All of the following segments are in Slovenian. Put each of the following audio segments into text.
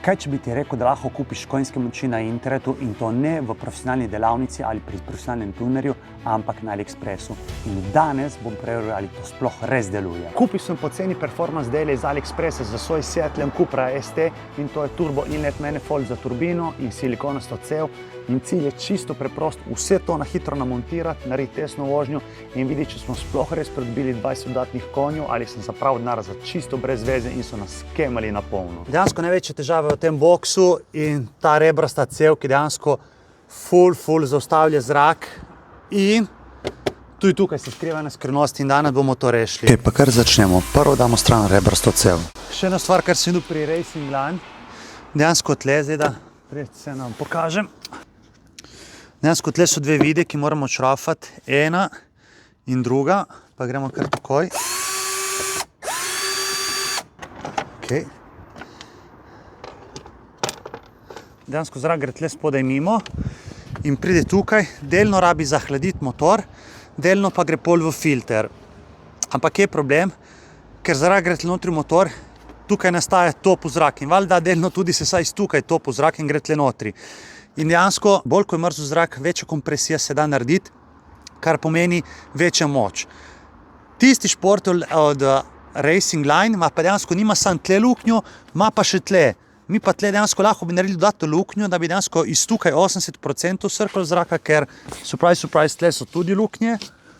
Kaj če bi ti rekel, da lahko kupiš konjske moči na internetu in to ne v profesionalni delavnici ali pri profesionalnem tunerju, ampak na AliExpressu. In danes bom preveril, ali to sploh res deluje. Kupil sem poceni performance dele iz AliExpressa za svoj Seat Leon Cupra ST in to je turbo inlet manifold za turbino in silikonasto cev. In cilj je čisto preprost, vse to na hitro namontirati, narediti testno vožnjo in videti, če smo sploh res pridobili 20 dodatnih konjev ali sem zapravil denar za čisto brez veze in so nas skemali na polno. Dejansko največje težave v tem boksu in ta rebrasta cev, ki dejansko ful zaustavlja zrak in tudi tukaj se skriva ena skrivnost in danes bomo to rešili. Ok, pa kar začnemo. Prvo damo stran rebrasto cev. Še ena stvar, kar sem videl pri Racing Line, dejansko tle, zdaj da se nam pokažem. Dejansko tle so dve vide, ki moramo šrafati, ena in druga, pa gremo kar takoj. Okay. Dejansko zrak gre tle spodaj mimo in pride tukaj, delno rabi zahladiti motor, delno pa gre pol v filter. Ampak je problem, ker zrak gre tle notri v motor, tukaj nastaja top zrak in valjda delno tudi se saj tukaj top zrak in gre tle notri. In dejansko, bolj ko je mrzel zrak, večja kompresija se da narediti, kar pomeni večja moč. Tisti šport od Racing Line ima pa dejansko nima samo tle luknjo, ima pa še tle. Mi pa tle dejansko lahko bi naredili dodatno luknjo, da bi dejansko iz tukaj 80% srkalo zraka, ker surprise, tle so tudi luknje.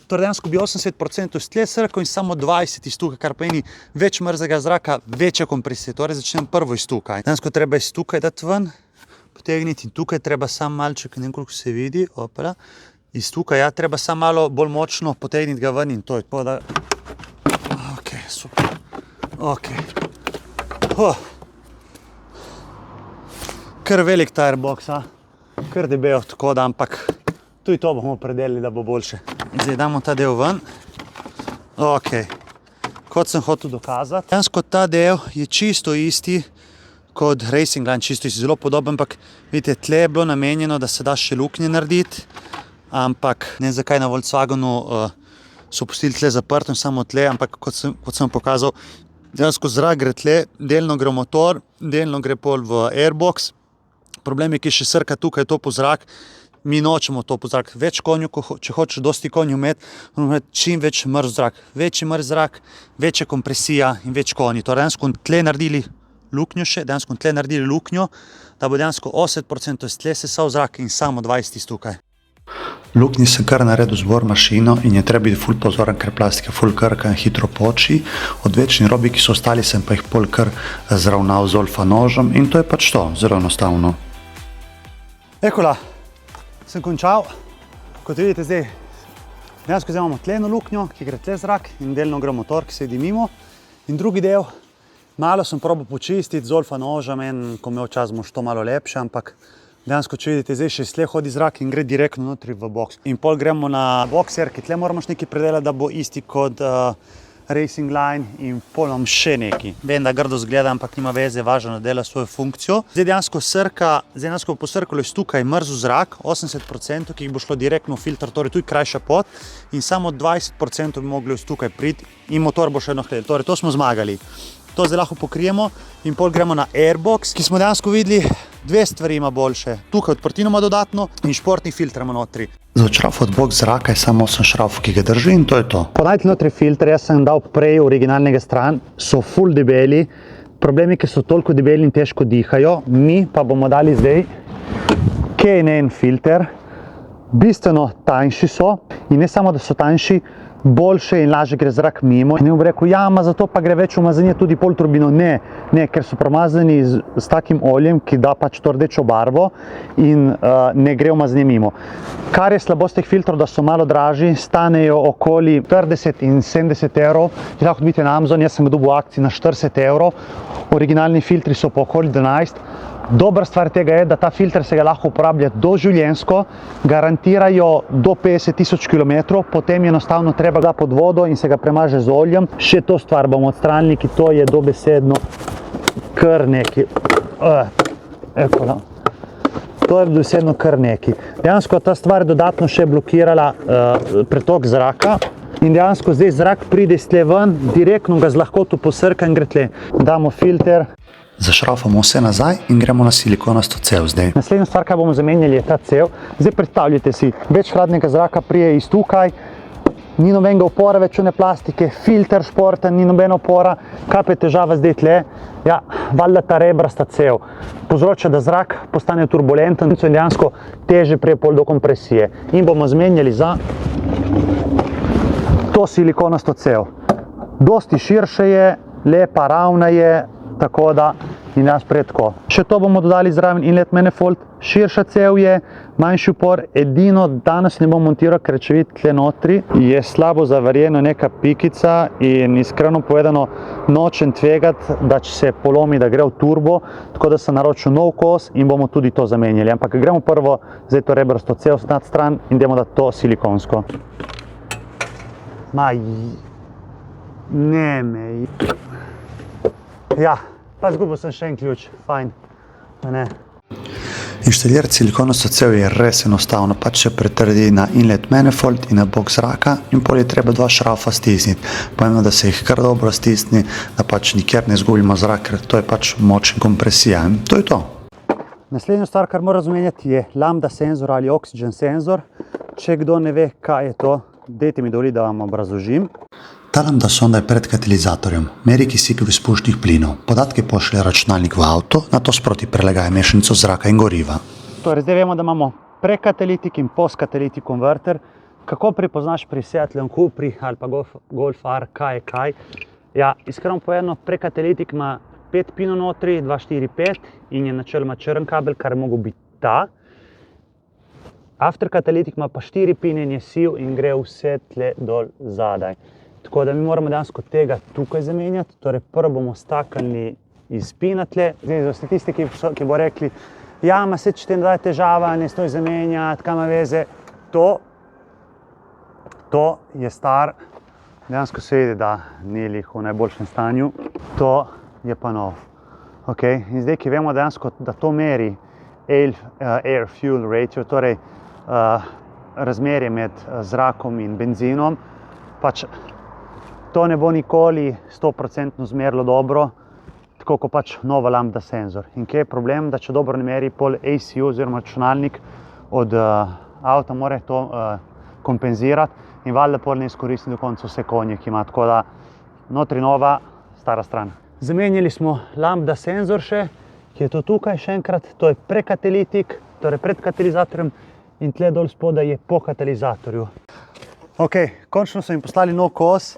Torej dejansko bi 80% iz tle srkalo in samo 20% iz tukaj, kar pomeni več mrzlega zraka, večja kompresija. Torej začnem prvo iz tukaj. Dejansko treba iz tukaj dati ven, potegniti in tukaj treba samo malček, ne vem koliko se vidi, opala. Iz tukaj, ja, treba samo malo bolj močno potegniti ga ven in to je tako, da... Ok, super. Ok. Kar velik ta airbox, kar debel, tako da, ampak tudi to bomo predelili, da bo boljše. Zdaj damo ta del ven. Ok. Kot sem hotel dokazati. Dejansko ta del je čisto isti kot Racing Line, čisto isti, zelo podoben, ampak vidite, tle je bilo namenjeno, da se da še luknje narediti, ampak ne vem zakaj na Volkswagenu so pustili tle zaprto in samo tle, ampak kot sem pokazal, dejansko zrak gre tle, delno gre v motor, delno gre pol v airbox. Problem je, ki še srka tukaj topo zrak, mi nočemo topo zrak. Več konju, če hočeš dosti konju imeti, moramo imeti čim več mrz zrak. Večji mrz zrak, večja kompresija in več konji. Torej dejansko tle naredili luknjo še, dejansko tle naredili luknjo, da bo dejansko 80% iz tle sesal zrak in samo 20% iz tukaj. Luknji sem kar naredil zbor mašino in je treba biti ful pozoren, ker plastika ful krka in hitro poči. Odvečni robi, ki so ostali, sem pa jih pol kar zravnal z olfa nožem in to je pač to, zelo enostavno. Ekola, sem končal. Kot vidite zdaj, dejansko zdaj imamo tleno luknjo, ki gre tle zrak in delno gre motor, ki sedi mimo. In drugi del, malo sem probal počistiti z olfa nožem, ko imel čas, bomo to malo lepše, ampak dejansko, če vidite, zdaj še tle hodi zrak in gre direktno notri v boks. In pol gremo na bokser, ki tle moramo še nekaj predelati, da bo isti kot Racing Line in pol imam še nekaj. Vem, da grdo zgleda, ampak nima veze, važno, da dela svojo funkcijo. Zdaj dejansko bo posrkalo iz tukaj mrzel zrak, 80%, ki jih bo šlo direktno v filter, torej tudi krajša pot in samo 20% bi mogli iz tukaj priti in motor bo še eno hledil. Torej, to smo zmagali. To zdaj lahko pokrijemo in pol gremo na airbox, ki smo dejansko videli, dve stvari ima boljše. Tukaj odprtino ima dodatno in športni filter ima notri. Za odšrafati boks zraka je samo 8 šrafov, ki ga drži in to je to. Ponajti notri filter, jaz sem dal prej originalnega stran, so ful debeli. Problemi, ki so toliko debeli in težko dihajo, mi pa bomo dali zdaj K&N filter. Bistveno tanjši so in ne samo, da so tanjši, boljše in lažje gre zrak mimo. In ne bom rekel, ja, zato pa gre več umazanje tudi pol turbino. Ne, ker so promazani s takim oljem, ki da pač to rdečo barvo in ne gre umazanje mimo. Kar je slabost teh filtrov, da so malo dražji, stanejo okoli 40 in 70 evrov. Če lahko dobite na Amazon, jaz sem dobil v akciji na 40 evrov. Originalni filtri so po okoli 11. Dobra stvar tega je, da ta filter se ga lahko uporablja doživljenjsko, garantirajo do 50.000 km, potem enostavno treba ga pod vodo in se ga premaže z oljem. Še to stvar bomo odstranili, ki to je dobesedno kar neki. To je dobesedno kar neki. Dejansko ta stvar je dodatno še blokirala pretok zraka in dejansko zdaj zrak pride iz tle ven, direktno ga z lahkoto posrka in gre tle. Damo filter. Zašraufamo vse nazaj in gremo na silikonasto cev zdaj. Naslednja stvar, kaj bomo zamenjali, je ta cev. Zdaj predstavljajte si, več hladnega zraka prije iz tukaj, ni nobenega upora več one plastike, filter športen, ni nobena upora. Kaj pa je težava zdaj tle? Ja, valjda ta rebrasta cev povzroča, da zrak postane turbulenten in dejansko teže prije pol do kompresije. In bomo zamenjali za to silikonasto cev. Dosti širše je, lepa, ravna je, tako da in jaz prej tako. Še to bomo dodali zraven inlet manifold, širša cev je, manjši upor, edino danes ne bom montiral, ker če vidite tle notri, je slabo zavarjena neka pikica in iskreno povedano nočem tvegati, da če se polomi, da gre v turbo, tako da sem naročil nov kos in bomo tudi to zamenjali. Ampak gremo prvo zdaj to rebrasto cev snad stran in idemo da to silikonsko. Ja, pa zgubil sem še en ključ, fajn, ne. Inštalirati silikonasto cev je res enostavno, pač se pretrdi na inlet manifold in na bok zraka in pol je treba dva šraufa stisniti. Pomembno, da se jih kar dobro stisni, da pač nikjer ne izgubimo zrak, ker to je pač močna kompresija in to je to. Naslednja stvar, kar mora razumeti, je lambda senzor ali oxygen senzor. Če kdo ne ve, kaj je to, dajte mi dovoliti, da vam obrazložim. Ta lambda sonda je pred katalizatorjem, meri kisik v izpušnih plinov. Podatke pošlje računalnik v avto, nato sproti prelegaja mešanico zraka in goriva. Torej, zdaj vemo, da imamo prekatalitik in postkatalitik konverter. Kako prepoznaš pri Seat Leon Cupri ali pa Golf R, kaj je kaj? Ja, iskreno povedano, prekatalitik ima 5 pinov notri, 2, 4, 5 in je načeloma črn kabel, kar je mogel biti ta. Afterkatalitik ima pa 4 pine in je siv in gre vse tle dol zadaj. Tako da mi moramo dejansko tega tukaj zamenjati, torej prvo bomo staknili iz pina tle. Zdaj, za tiste, ki bo rekli, ja, ma se če te da je težava, ne stoj zamenjati, kaj ima veze. To je star, dejansko se vidi, da ni lih v najboljšem stanju. To je pa nov. In zdaj, ki vemo dejansko, da to meri air-fuel ratio, torej razmerje med zrakom in benzinom, pač to ne bo nikoli 100% zmerilo dobro, tako kot pač nova lambda senzor. In kje je problem, da če dobro ne meri pol ACU oziroma računalnik od avta mora to kompenzirati in valjda pol ne izkoristi do konca vse konje, ki ima, tako da notri nova, stara stran. Zamenjali smo lambda senzor še, ki je to tukaj še enkrat, to je prekatalitik, torej pred katalizatorjem in tle dol spodaj je po katalizatorju. Končno so jim poslali nov kos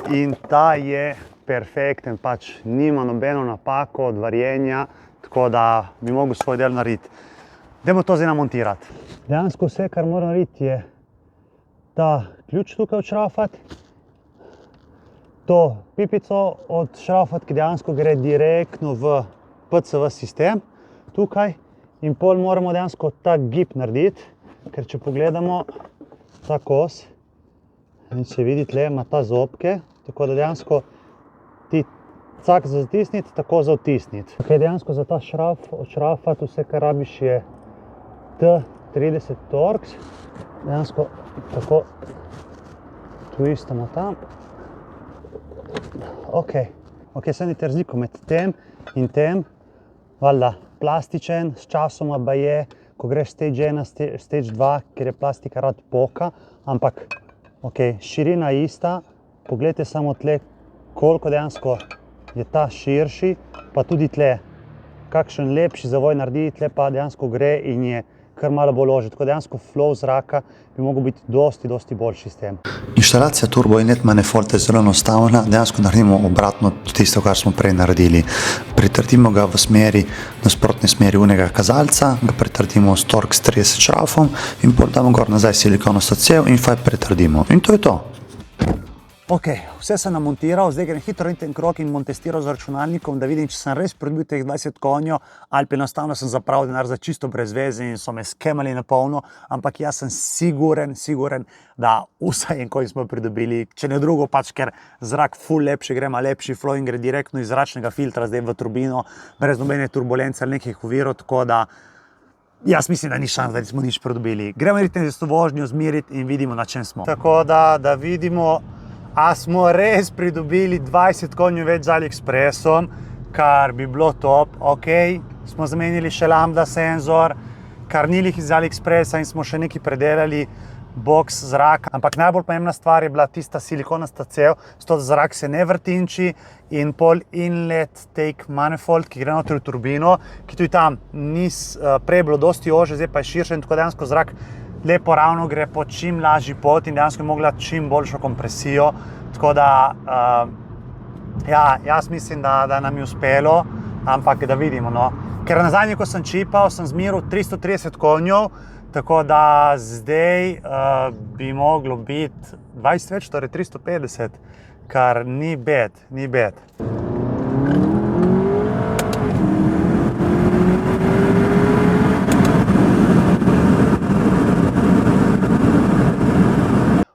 in ta je perfekten, pač nima nobeno napako od varjenja, tako da bi mogel svoj del narediti. Dajmo to zdaj namontirati. Dejansko vse, kar moram narediti, je ta ključ tukaj odšraufati, to pipico odšraufati, ki dejansko gre direktno v PCV sistem tukaj in pol moramo dejansko ta gib narediti, ker če pogledamo ta kos, in se vidi tle, ima ta zobke, tako da dejansko ti cak za zatisniti, tako za odtisniti. Dejansko za ta šrauf odšraufati vse, kar rabiš, je T30 Torx. Dejansko tako twistamo tam. Saj ni razliko med tem in tem, valjda plastičen, s časoma baje, ko greš stage 1, stage 2, ker je plastika rad poka, ampak širina je ista, pogledajte samo tle, koliko dejansko je ta širši, pa tudi tle, kakšen lepši zavoj naredi, tle pa dejansko gre in je kar malo bolj ožji, tako dejansko flow zraka bi mogel biti dosti boljši s tem. Inštalacija turbo inlet manifolda je zelo enostavna, dejansko naredimo obratno tisto, kar smo prej naredili. Pritrdimo ga v smeri, nasprotni smeri unega kazalca, ga pritrdimo s Torx 30 šraufom in pol damo gor nazaj silikonasto cev in fajn pritrdimo. In to je to. Vse sem namontiral, zdaj grem hitro in ten krog in bom testiral z računalnikom, da vidim, če sem res pridobil teh 20 konjev ali pa enostavno sem zapravil denar za čisto brez veze in so me skemali na polno, ampak jaz sem siguren, da vsaj en konj smo pridobili, če ne drugo pač, ker zrak ful lepši gre, ima lepši flow in gre direktno iz zračnega filtra zdaj v turbino, brez nobene turbulence ali nekih ovirov, tako da jaz mislim, da ni šans, da nismo nič pridobili. Gremo narediti to vožnjo, zmeriti in vidimo, na čem smo. Tako da vidimo, a smo res pridobili 20 konjev več z AliExpressom, kar bi bilo top. Ok, smo zamenili še lambda senzor, kar ni lih iz AliExpressa in smo še nekaj predelali, boks zraka. Ampak najbolj pomembna stvar je bila tista silikonasta cev, zato da zrak se ne vrtinči, in pol inlet take manifold, ki gre notri v turbino, ki tudi tam prej je bilo dosti ože, zdaj pa je širše in tako dejansko zrak lepo ravno gre po čim lažji pot in dejansko je mogla čim boljšo kompresijo. Tako da, ja, jaz mislim, da nam je uspelo, ampak da vidimo, no. Ker nazadnje, ko sem čipal, sem zmeril 330 konjev, tako da zdaj bi moglo biti 20 več, torej 350, kar ni bed, ni bed.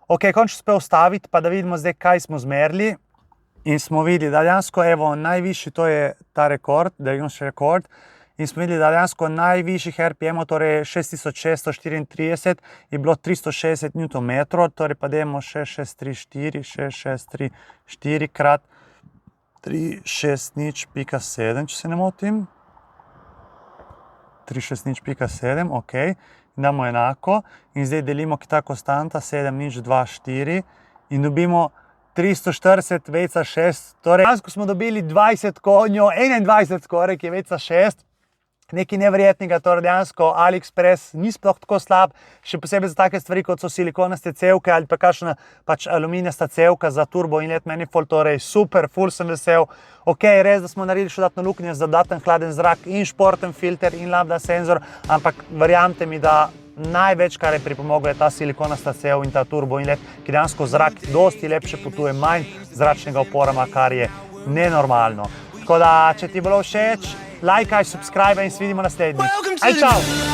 Ok, končno uspel ustaviti, pa da vidimo zdaj, kaj smo zmerili. In smo videli, da dejansko, evo, najvišji, to je ta rekord, diagnostični rekord, in smo videli, da dejansko najvišjih RPM-ov, torej 6634, je bilo 360 Nm, torej pa dajmo 6634 krat 360.7, če se ne motim. 360.7, ok. In damo enako. In zdaj delimo ta konstanta 7024 in dobimo 340 , torej dejansko smo dobili 20 konjev, 21 skoraj, ki je VC6. Nekaj neverjetnega, torej dejansko AliExpress ni sploh tako slab, še posebej za take stvari, kot so silikonaste cevke ali pa kakšna pač aluminijasta cevka za turbo inlet manifold, torej super, ful sem vesel. Ok, res, da smo naredili še dodatno luknjo za dodaten hladen zrak in športen filter in lambda senzor, ampak verjamte mi, da največ, kar je pripomoglo, je ta silikonasta cev in ta turbo inlet, ki dejansko zrak dosti lepše potuje, manj zračnega uporama, kar je nenormalno. Tako da, če ti je bilo všeč, lajkaj, subscribe in se vidimo naslednjič. Aj, čau!